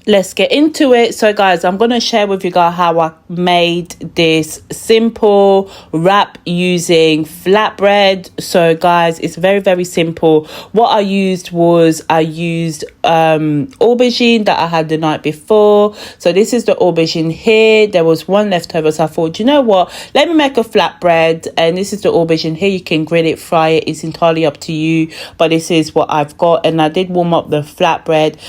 let's get into it. So guys, I'm going to share with you guys how I made this simple wrap using flatbread. So guys, it's very simple. What I used was aubergine that I had the night before. So this is the aubergine here. There was one left over, so I thought, you know what, let me make a flatbread. And this is the aubergine here. You can grill it, fry it, it's entirely up to you, but this is what I've got. And I did warm up the flatbread.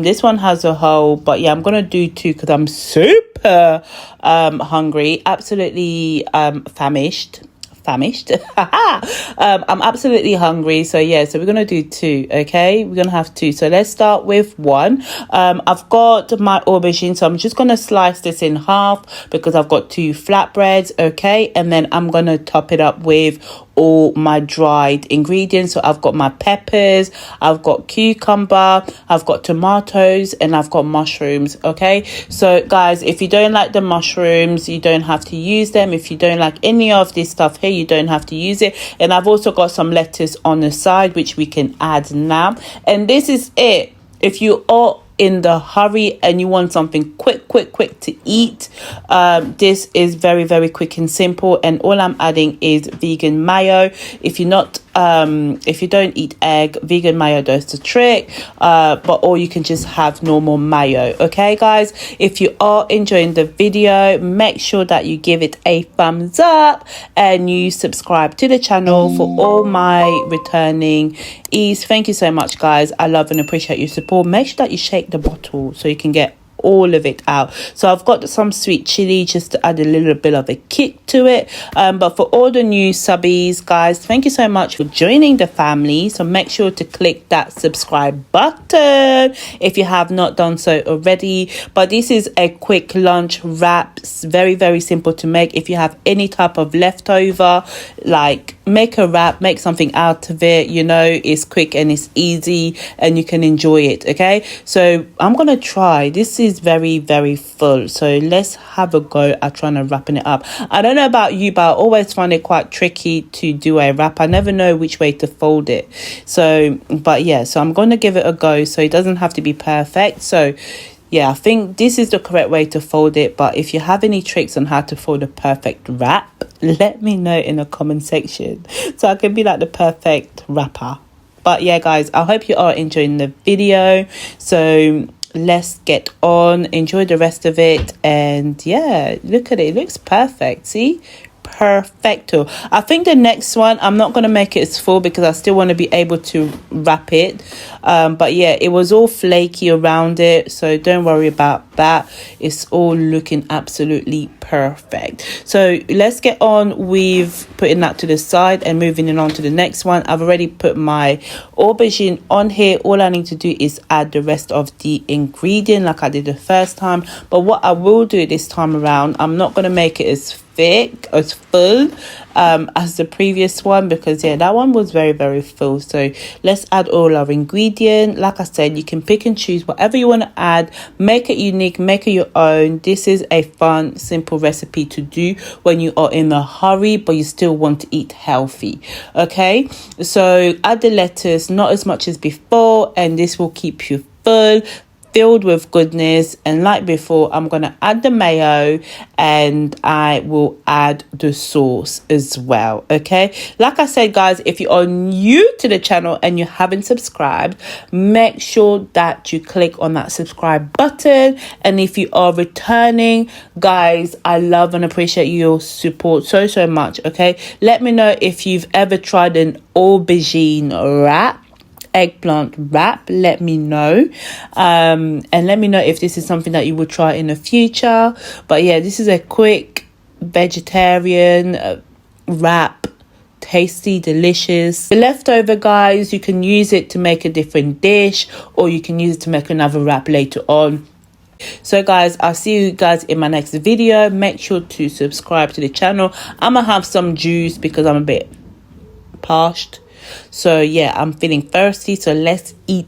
This one has a hole, but yeah, I'm gonna do two because I'm super hungry, absolutely famished. I'm absolutely hungry, so yeah, so we're gonna do two. Okay, we're gonna have two, so let's start with one. I've got my aubergine, so I'm just gonna slice this in half because I've got two flatbreads. Okay, and then I'm gonna top it up with all my dried ingredients. So I've got my peppers, I've got cucumber, I've got tomatoes, and I've got mushrooms. Okay, so guys, if you don't like the mushrooms, you don't have to use them. If you don't like any of this stuff here, you don't have to use it. And I've also got some lettuce on the side which we can add now. And this is it. If you are in the hurry and you want something quick to eat, this is very quick and simple. And all I'm adding is vegan mayo. If you're not if you don't eat egg, vegan mayo does the trick, or you can just have normal mayo. Okay guys, if you are enjoying the video, make sure that you give it a thumbs up and you subscribe to the channel for all my returning ease. Thank you so much guys, I love and appreciate your support. Make sure that you shake the bottle so you can get all of it out. So I've got some sweet chili just to add a little bit of a kick to it. But for all the new subbies, guys, thank you so much for joining the family. So make sure to click that subscribe button if you have not done so already. But this is a quick lunch wrap, very simple to make. If you have any type of leftover, like, make a wrap, make something out of it. You know, it's quick and it's easy and you can enjoy it. Okay, so I'm gonna try. This is very full, so let's have a go at trying to wrapping it up. I don't know about you, but I always find it quite tricky to do a wrap. I never know which way to fold it. So but yeah, so I'm going to give it a go. So it doesn't have to be perfect. So yeah, I think this is the correct way to fold it. But if you have any tricks on how to fold a perfect wrap, let me know in the comment section so I can be like the perfect wrapper. But yeah guys, I hope you are enjoying the video. So let's get on, enjoy the rest of it. And yeah, look at it, it looks perfect. See, perfecto. I think the next one, I'm not going to make it as full because I still want to be able to wrap it. But yeah, it was all flaky around it, so don't worry about that. It's all looking absolutely perfect. So let's get on with putting that to the side and moving it on to the next one. I've already put my aubergine on here. All I need to do is add the rest of the ingredient like I did the first time. But what I will do this time around, I'm not going to make it as thick, as full as the previous one, because yeah, that one was very full. So let's add all our ingredient. Like I said, you can pick and choose whatever you want to add, make it unique, make it your own. This is a fun, simple recipe to do when you are in a hurry but you still want to eat healthy. Okay, so add the lettuce, not as much as before, and this will keep you full, filled with goodness. And like before, I'm gonna add the mayo and I will add the sauce as well. Okay, like I said guys, if you are new to the channel and you haven't subscribed, make sure that you click on that subscribe button. And if you are returning, guys, I love and appreciate your support so much. Okay, let me know if you've ever tried an aubergine wrap, eggplant wrap. Let me know, and let me know if this is something that you would try in the future. But yeah, this is a quick vegetarian wrap, tasty, delicious. The leftover, guys, you can use it to make a different dish, or you can use it to make another wrap later on. So guys, I'll see you guys in my next video. Make sure to subscribe to the channel. I'm gonna have some juice because I'm a bit parched. So yeah, I'm feeling thirsty, so let's eat